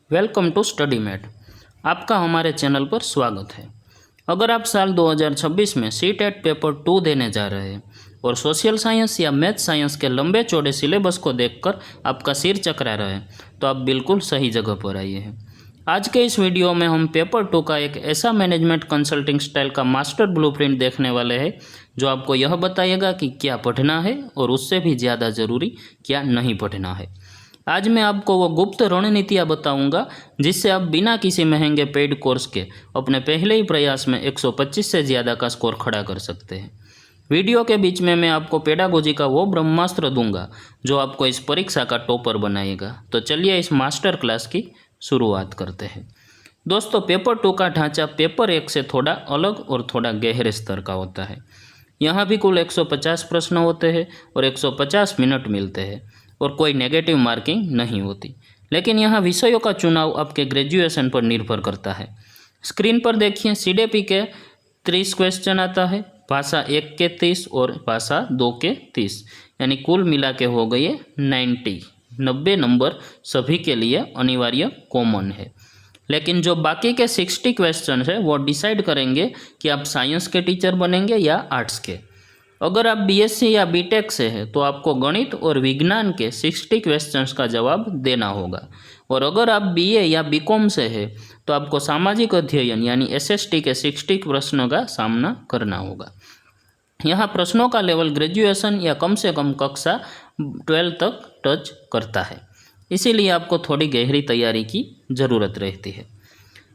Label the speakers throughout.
Speaker 1: Welcome to study met. आपका हमारे channel पर स्वागत है। अगर आप साल 2026 में सीटेट पेपर 2 देने जा रहे हैं और सोशल साइंस या मैथ साइंस के लंबे चौड़े सिलेबस को देखकर आपका सिर चकरा रहा है तो आप बिल्कुल सही जगह पर आए हैं। आज के इस वीडियो में हम पेपर 2 का एक ऐसा मैनेजमेंट कंसल्टिंग स्टाइल का मास्टर ब्लूप्रिंट देखने वाले हैं जो आपको यह बताएगा कि क्या पढ़ना है और उससे भी ज़्यादा ज़रूरी क्या नहीं पढ़ना है। आज मैं आपको वो गुप्त रणनीतियाँ बताऊंगा जिससे आप बिना किसी महंगे पेड कोर्स के अपने पहले ही प्रयास में 125 से ज़्यादा का स्कोर खड़ा कर सकते हैं। वीडियो के बीच में मैं आपको पेडागोजी का वो ब्रह्मास्त्र दूंगा जो आपको इस परीक्षा का टॉपर बनाएगा। तो चलिए इस मास्टर क्लास की शुरुआत करते हैं। दोस्तों, पेपर 2 का ढांचा पेपर 1 से थोड़ा अलग और थोड़ा गहरे स्तर का होता है। यहाँ भी कुल 150 प्रश्न होते हैं और 150 मिनट मिलते हैं और कोई नेगेटिव मार्किंग नहीं होती। लेकिन यहाँ विषयों का चुनाव आपके ग्रेजुएशन पर निर्भर करता है। स्क्रीन पर देखिए, सीडीपी के 30 क्वेश्चन आता है, भाषा 1 के 30 और भाषा 2 के 30, यानी कुल मिला के हो गए 90 नंबर सभी के लिए अनिवार्य कॉमन है। लेकिन जो बाकी के 60 क्वेश्चन है वो डिसाइड करेंगे कि आप साइंस के टीचर बनेंगे या आर्ट्स के। अगर आप बीएससी या बीटेक से हैं तो आपको गणित और विज्ञान के 60 क्वेश्चंस का जवाब देना होगा, और अगर आप बीए या बीकॉम से हैं तो आपको सामाजिक अध्ययन यानी एसएसटी के 60 प्रश्नों का सामना करना होगा। यहाँ प्रश्नों का लेवल ग्रेजुएशन या कम से कम कक्षा 12 तक टच करता है, इसीलिए आपको थोड़ी गहरी तैयारी की ज़रूरत रहती है।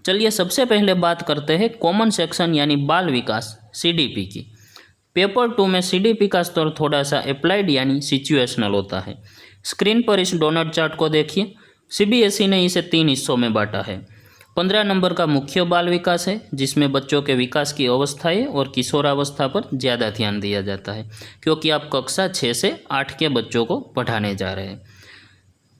Speaker 1: चलिए सबसे पहले बात करते हैं कॉमन सेक्शन यानी बाल विकास सीडीपी की। पेपर 2 में सीडीपी का स्तर थोड़ा सा अप्लाइड यानी सिचुएशनल होता है। स्क्रीन पर इस डोनट चार्ट को देखिए। सीबीएसई ने इसे 3 हिस्सों में बांटा है। 15 नंबर का मुख्य बाल विकास है जिसमें बच्चों के विकास की अवस्थाएं और किशोरावस्था पर ज़्यादा ध्यान दिया जाता है, क्योंकि आप कक्षा 6 से 8 के बच्चों को पढ़ाने जा रहे हैं।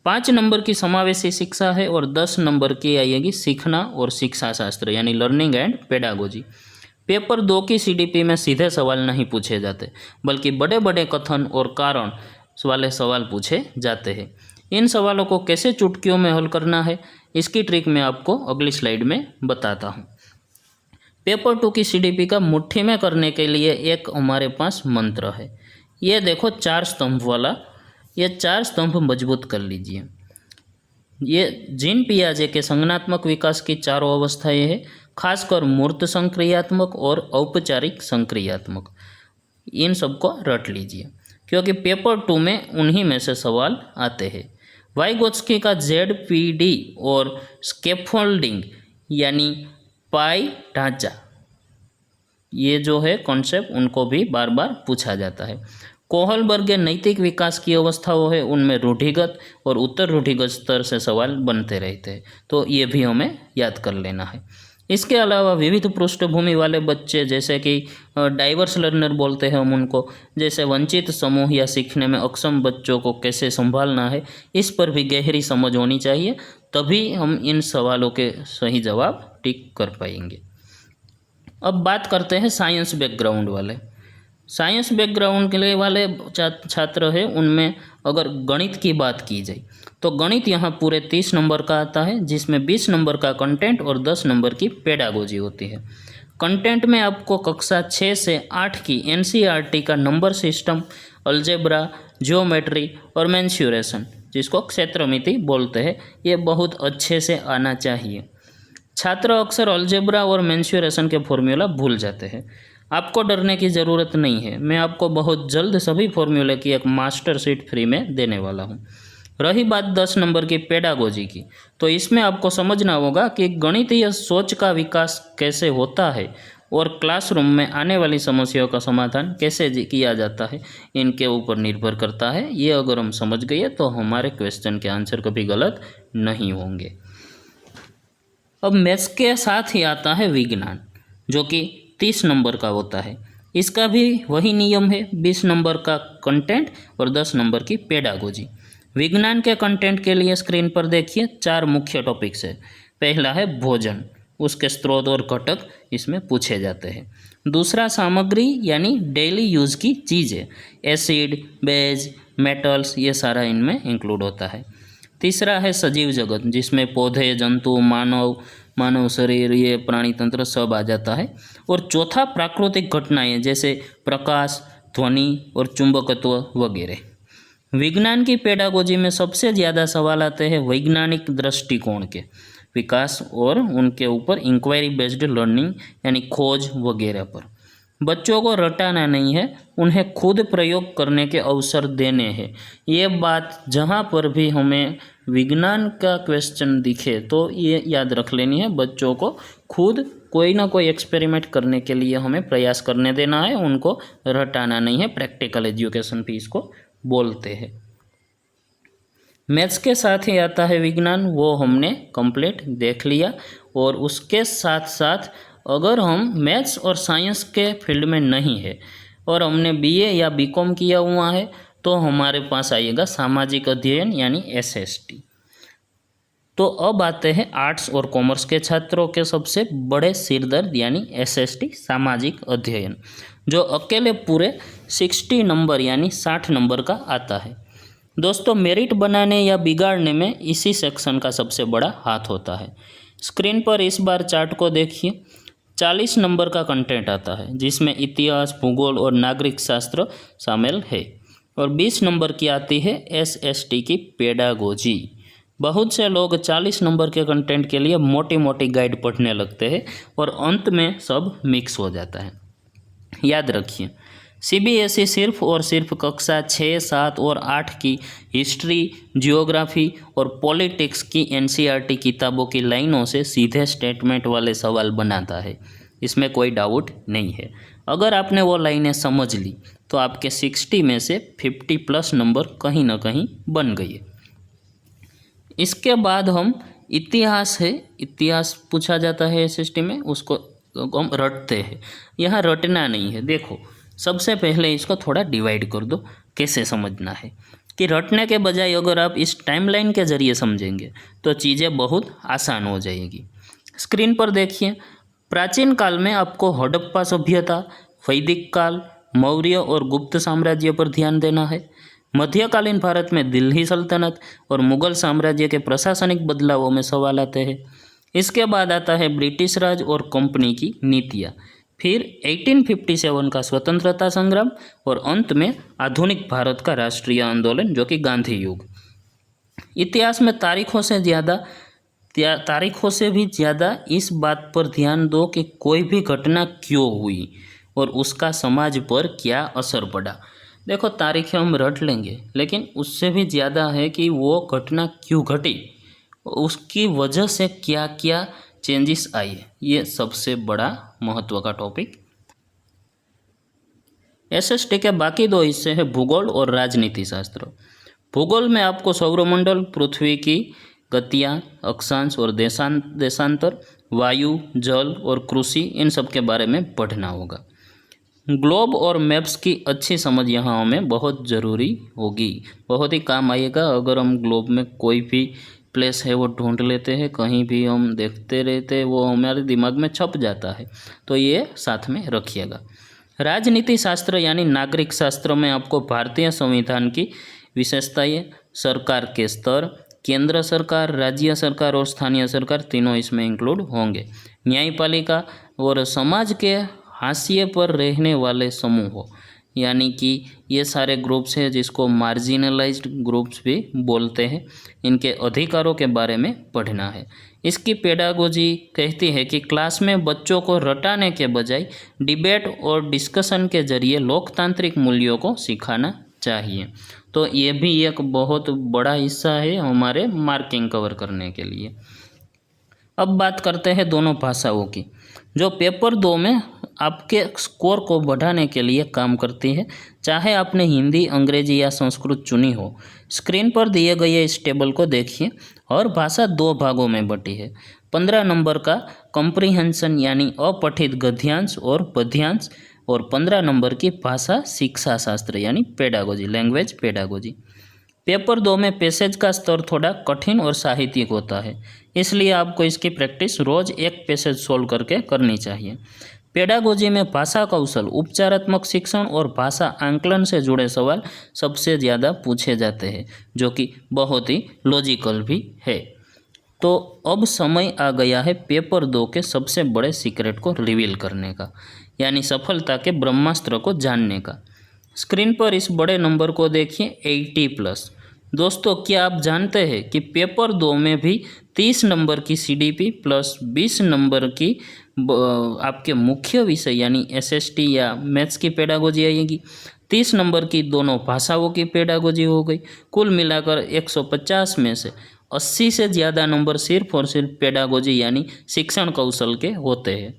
Speaker 1: 5 नंबर की समावेशी शिक्षा है और 10 नंबर की आएगी सीखना और शिक्षा शास्त्र यानी लर्निंग एंड पेडागोजी। पेपर 2 की सीडीपी में सीधे सवाल नहीं पूछे जाते, बल्कि बड़े बड़े कथन और कारण वाले सवाल पूछे जाते हैं। इन सवालों को कैसे चुटकियों में हल करना है इसकी ट्रिक मैं आपको अगली स्लाइड में बताता हूँ। पेपर 2 की सीडीपी का मुट्ठी में करने के लिए एक हमारे पास मंत्र है। ये देखो 4 स्तंभ वाला, ये 4 स्तंभ मजबूत कर लीजिए। ये जीन पियाजे के संज्ञानात्मक विकास की चारों अवस्थाएं हैं, खासकर मूर्त संक्रियात्मक और औपचारिक संक्रियात्मक। इन सबको रट लीजिए क्योंकि पेपर 2 में उन्हीं में से सवाल आते हैं। वाइगोत्स्की का ZPD और स्कैफोल्डिंग यानी पाई ढांचा, ये जो है कॉन्सेप्ट, उनको भी बार बार पूछा जाता है। कोहलबर्ग के नैतिक विकास की अवस्थाओं है, उनमें रूढ़िगत और उत्तर रूढ़िगत स्तर से सवाल बनते रहते हैं, तो ये भी हमें याद कर लेना है। इसके अलावा विविध पृष्ठभूमि वाले बच्चे, जैसे कि डाइवर्स लर्नर बोलते हैं हम उनको, जैसे वंचित समूह या सीखने में अक्षम बच्चों को कैसे संभालना है, इस पर भी गहरी समझ होनी चाहिए, तभी हम इन सवालों के सही जवाब टिक कर पाएंगे। अब बात करते हैं साइंस बैकग्राउंड वाले। साइंस बैकग्राउंड के वाले छात्र हैं, उनमें अगर गणित की बात की जाए तो गणित यहाँ पूरे 30 नंबर का आता है, जिसमें 20 नंबर का कंटेंट और 10 नंबर की पेडागोजी होती है। कंटेंट में आपको कक्षा 6 से 8 की एनसीईआरटी का नंबर सिस्टम, अलजेब्रा, ज्योमेट्री और मेंसुरेशन, जिसको क्षेत्रमिति बोलते हैं, ये बहुत अच्छे से आना चाहिए। छात्र अक्सर अलजेब्रा और मेंसुरेशन के फॉर्मूला भूल जाते हैं। आपको डरने की ज़रूरत नहीं है, मैं आपको बहुत जल्द सभी फॉर्मूले की एक मास्टर शीट फ्री में देने वाला हूँ। रही बात 10 नंबर की पेडागोजी की, तो इसमें आपको समझना होगा कि गणितीय सोच का विकास कैसे होता है और क्लासरूम में आने वाली समस्याओं का समाधान कैसे किया जाता है, इनके ऊपर निर्भर करता है। ये अगर हम समझ गए तो हमारे क्वेश्चन के आंसर कभी गलत नहीं होंगे। अब मैथ्स के साथ ही आता है विज्ञान, जो कि 30 नंबर का होता है। इसका भी वही नियम है, 20 नंबर का कंटेंट और 10 नंबर की पेडागोजी। विज्ञान के कंटेंट के लिए स्क्रीन पर देखिए 4 मुख्य टॉपिक्स है। पहला है भोजन, उसके स्रोत और घटक इसमें पूछे जाते हैं। दूसरा सामग्री यानी डेली यूज़ की चीज़ें, एसिड, बेज, मेटल्स, ये सारा इनमें इंक्लूड होता है। तीसरा है सजीव जगत, जिसमें पौधे, जंतु, मानव शरीर, ये प्राणी तंत्र सब आ जाता है। और चौथा प्राकृतिक घटनाएं, जैसे प्रकाश, ध्वनि और चुंबकत्व वगैरह। विज्ञान की पेडागोजी में सबसे ज़्यादा सवाल आते हैं वैज्ञानिक दृष्टिकोण के विकास और उनके ऊपर इंक्वायरी बेस्ड लर्निंग यानी खोज वगैरह पर। बच्चों को रटाना नहीं है, उन्हें खुद प्रयोग करने के अवसर देने हैं। ये बात जहाँ पर भी हमें विज्ञान का क्वेश्चन दिखे तो ये याद रख लेनी है, बच्चों को खुद कोई ना कोई एक्सपेरिमेंट करने के लिए हमें प्रयास करने देना है, उनको रटाना नहीं है। प्रैक्टिकल एजुकेशन भी इसको बोलते हैं। मैथ्स के साथ ही आता है विज्ञान, वो हमने कंप्लीट देख लिया। और उसके साथ साथ अगर हम मैथ्स और साइंस के फील्ड में नहीं है और हमने बीए या बीकॉम किया हुआ है तो हमारे पास आएगा सामाजिक अध्ययन यानी एसएसटी। तो अब आते हैं आर्ट्स और कॉमर्स के छात्रों के सबसे बड़े सिरदर्द यानी एसएसटी सामाजिक अध्ययन, जो अकेले पूरे 60 नंबर यानी 60 नंबर का आता है। दोस्तों, मेरिट बनाने या बिगाड़ने में इसी सेक्शन का सबसे बड़ा हाथ होता है। स्क्रीन पर इस बार चार्ट को देखिए। 40 नंबर का कंटेंट आता है, जिसमें इतिहास, भूगोल और नागरिक शास्त्र शामिल है। और 20 नंबर की आती है एसएसटी की पेडागोजी। बहुत से लोग 40 नंबर के कंटेंट के लिए मोटी मोटी गाइड पढ़ने लगते हैं और अंत में सब मिक्स हो जाता है। याद रखिए, सीबीएसई सिर्फ और सिर्फ कक्षा 6, 7 और 8 की हिस्ट्री, जियोग्राफी और पॉलिटिक्स की एनसीईआरटी किताबों की लाइनों से सीधे स्टेटमेंट वाले सवाल बनाता है, इसमें कोई डाउट नहीं है। अगर आपने वो लाइनें समझ ली तो आपके 60 में से 50+ नंबर कहीं ना कहीं बन गए। इसके बाद हम इतिहास है, इतिहास पूछा जाता है एसएसटी में, उसको हम रटते हैं। यहाँ रटना नहीं है। देखो, सबसे पहले इसको थोड़ा डिवाइड कर दो, कैसे समझना है कि रटने के बजाय अगर आप इस टाइमलाइन के ज़रिए समझेंगे तो चीज़ें बहुत आसान हो जाएगी। स्क्रीन पर देखिए, प्राचीन काल में आपको हड़प्पा सभ्यता, वैदिक काल, मौर्य और गुप्त साम्राज्य पर ध्यान देना है। मध्यकालीन भारत में दिल्ली सल्तनत और मुगल साम्राज्य के प्रशासनिक बदलावों में सवाल आते हैं। इसके बाद आता है ब्रिटिश राज और कंपनी की नीतियाँ, फिर 1857 का स्वतंत्रता संग्राम और अंत में आधुनिक भारत का राष्ट्रीय आंदोलन जो कि गांधी युग। इतिहास में तारीखों से भी ज़्यादा इस बात पर ध्यान दो कि कोई भी घटना क्यों हुई और उसका समाज पर क्या असर पड़ा। देखो, तारीखें हम रट लेंगे, लेकिन उससे भी ज़्यादा है कि वो घटना क्यों घटी, उसकी वजह से क्या क्या चेंजेस आई, ये सबसे बड़ा महत्व का टॉपिक। एसएसटी के बाकी 2 हिस्से हैं भूगोल और राजनीति शास्त्र। भूगोल में आपको सौरमंडल, पृथ्वी की गतियाँ, अक्षांश और देशांतर, वायु, जल और कृषि, इन सब के बारे में पढ़ना होगा। ग्लोब और मैप्स की अच्छी समझ यहाँ हमें बहुत ज़रूरी होगी, बहुत ही काम आएगा। अगर हम ग्लोब में कोई भी प्लेस है वो ढूंढ लेते हैं, कहीं भी हम देखते रहते हैं, वो हमारे दिमाग में छप जाता है, तो ये साथ में रखिएगा। राजनीति शास्त्र यानी नागरिक शास्त्र में आपको भारतीय संविधान की विशेषताएं, सरकार के स्तर, केंद्र सरकार, राज्य सरकार और स्थानीय सरकार, तीनों इसमें इंक्लूड होंगे। न्यायपालिका और समाज के हाशिए पर रहने वाले समूह, यानी कि ये सारे ग्रुप्स हैं जिसको मार्जिनलाइज्ड ग्रुप्स भी बोलते हैं, इनके अधिकारों के बारे में पढ़ना है। इसकी पेडागोजी कहती है कि क्लास में बच्चों को रटाने के बजाय डिबेट और डिस्कशन के जरिए लोकतांत्रिक मूल्यों को सिखाना चाहिए। तो ये भी एक बहुत बड़ा हिस्सा है हमारे मार्किंग कवर करने के लिए। अब बात करते हैं दोनों भाषाओं की, जो पेपर 2 में आपके स्कोर को बढ़ाने के लिए काम करती है, चाहे आपने हिंदी, अंग्रेजी या संस्कृत चुनी हो। स्क्रीन पर दिए गए इस टेबल को देखिए। और भाषा 2 भागों में बटी है। 15 नंबर का कॉम्प्रिहेंशन यानी अपठित गद्यांश और पद्यांश, और 15 नंबर की भाषा शिक्षा शास्त्र यानी पेडागोजी, लैंग्वेज पेडागोजी। पेपर 2 में पैसेज का स्तर थोड़ा कठिन और साहित्यिक होता है, इसलिए आपको इसकी प्रैक्टिस रोज़ एक पैसेज सोल्व करके करनी चाहिए। पेडागोजी में भाषा कौशल, उपचारात्मक शिक्षण और भाषा आंकलन से जुड़े सवाल सबसे ज़्यादा पूछे जाते हैं, जो कि बहुत ही लॉजिकल भी है। तो अब समय आ गया है पेपर 2 के सबसे बड़े सीक्रेट को रिवील करने का, यानी सफलता के ब्रह्मास्त्र को जानने का। स्क्रीन पर इस बड़े नंबर को देखिए, 80+। दोस्तों, क्या आप जानते हैं कि पेपर 2 में भी 30 नंबर की CDP प्लस 20 नंबर की आपके मुख्य विषय यानी SST या मैथ्स की पेडागोजी आएगी। 30 नंबर की दोनों भाषाओं की पेडागोजी हो गई। कुल मिलाकर 150 में से 80 से ज़्यादा नंबर सिर्फ और सिर्फ पेडागोजी यानी शिक्षण कौशल के होते हैं।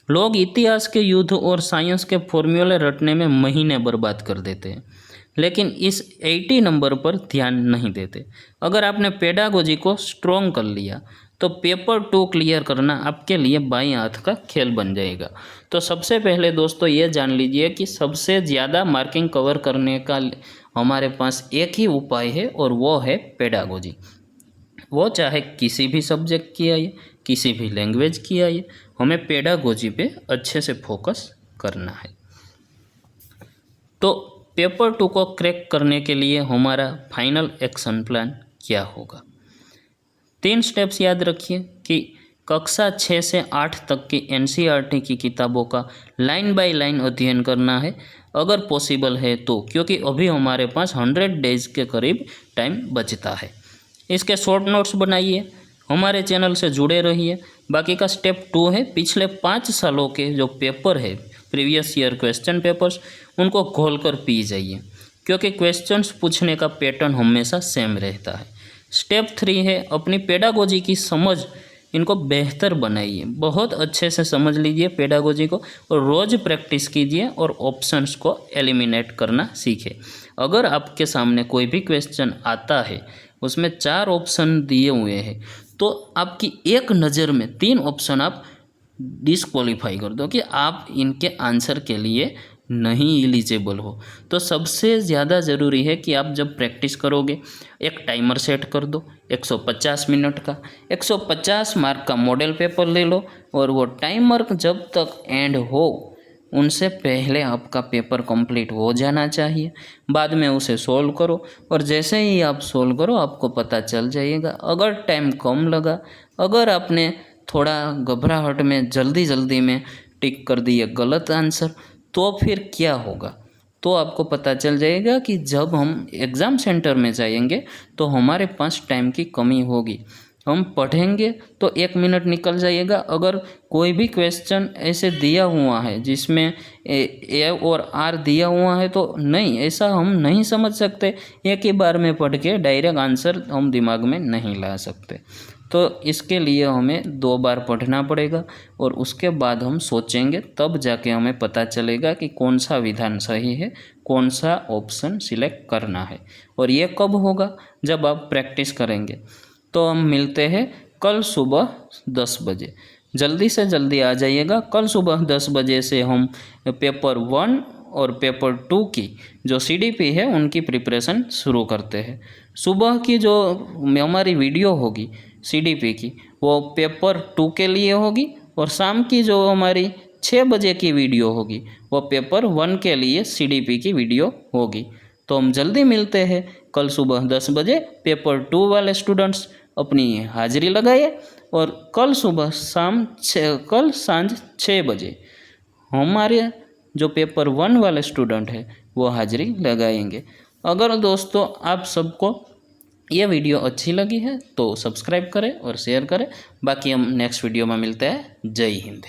Speaker 1: लोग इतिहास के, युद्ध और साइंस के फॉर्मूले रटने में महीने बर्बाद कर देते हैं, लेकिन इस 80 नंबर पर ध्यान नहीं देते। अगर आपने पेडागोजी को स्ट्रॉन्ग कर लिया तो पेपर 2 क्लियर करना आपके लिए बाएं हाथ का खेल बन जाएगा। तो सबसे पहले दोस्तों ये जान लीजिए कि सबसे ज़्यादा मार्किंग कवर करने का हमारे पास एक ही उपाय है, और वो है पेडागोजी। वो चाहे किसी भी सब्जेक्ट की आए, किसी भी लैंग्वेज की आए, हमें पेडागोजी पे अच्छे से फोकस करना है। तो पेपर 2 को क्रैक करने के लिए हमारा फाइनल एक्शन प्लान क्या होगा? 3 स्टेप्स याद रखिए कि कक्षा 6 से 8 तक की NCERT की किताबों का लाइन बाय लाइन अध्ययन करना है, अगर पॉसिबल है तो, क्योंकि अभी हमारे पास 100 डेज के करीब टाइम बचता है। इसके शॉर्ट नोट्स बनाइए, हमारे चैनल से जुड़े रहिए। बाकी का स्टेप 2 है, पिछले 5 सालों के जो पेपर है, प्रीवियस ईयर क्वेश्चन पेपर्स, उनको खोल कर पी जाइए, क्योंकि क्वेश्चंस पूछने का पैटर्न हमेशा सेम रहता है। स्टेप 3 है, अपनी पेडागोजी की समझ इनको बेहतर बनाइए। बहुत अच्छे से समझ लीजिए पेडागोजी को, और रोज़ प्रैक्टिस कीजिए और ऑप्शंस को एलिमिनेट करना सीखें। अगर आपके सामने कोई भी क्वेश्चन आता है, उसमें 4 ऑप्शन दिए हुए हैं, तो आपकी एक नज़र में 3 ऑप्शन आप डिस्क्वालीफाई कर दो कि आप इनके आंसर के लिए नहीं एलिजिबल हो। तो सबसे ज़्यादा ज़रूरी है कि आप जब प्रैक्टिस करोगे, एक टाइमर सेट कर दो 150 मिनट का। 150 मार्क का मॉडल पेपर ले लो, और वो टाइमर जब तक एंड हो उनसे पहले आपका पेपर कंप्लीट हो जाना चाहिए। बाद में उसे सोल्व करो, और जैसे ही आप सोल्व करो आपको पता चल जाएगा। अगर टाइम कम लगा, अगर आपने थोड़ा घबराहट में जल्दी में टिक कर दिए गलत आंसर, तो फिर क्या होगा? तो आपको पता चल जाएगा कि जब हम एग्ज़ाम सेंटर में जाएंगे तो हमारे पास टाइम की कमी होगी। हम पढ़ेंगे तो 1 मिनट निकल जाएगा। अगर कोई भी क्वेश्चन ऐसे दिया हुआ है जिसमें ए और आर दिया हुआ है, तो नहीं, ऐसा हम नहीं समझ सकते। एक ही बार में पढ़ के डायरेक्ट आंसर हम दिमाग में नहीं ला सकते। तो इसके लिए हमें 2 बार पढ़ना पड़ेगा, और उसके बाद हम सोचेंगे, तब जाके हमें पता चलेगा कि कौन सा विधान सही है, कौन सा ऑप्शन सिलेक्ट करना है। और ये कब होगा? जब आप प्रैक्टिस करेंगे। तो हम मिलते हैं कल सुबह 10 बजे। जल्दी से जल्दी आ जाइएगा। कल सुबह 10 बजे से हम पेपर 1 और पेपर 2 की जो CDP है उनकी प्रिपरेशन शुरू करते हैं। सुबह की जो हमारी वीडियो होगी CDP की, वो पेपर 2 के लिए होगी, और शाम की जो हमारी 6 बजे की वीडियो होगी वो पेपर 1 के लिए CDP की वीडियो होगी। तो हम जल्दी मिलते हैं कल सुबह 10 बजे। पेपर 2 वाले स्टूडेंट्स अपनी हाजिरी लगाइए, और कल सांझ 6 बजे हमारे जो पेपर 1 वाले स्टूडेंट है वो हाजिरी लगाएंगे। अगर दोस्तों आप सबको ये वीडियो अच्छी लगी है तो सब्सक्राइब करें और शेयर करें। बाकी हम नेक्स्ट वीडियो में मिलते हैं। जय हिंद।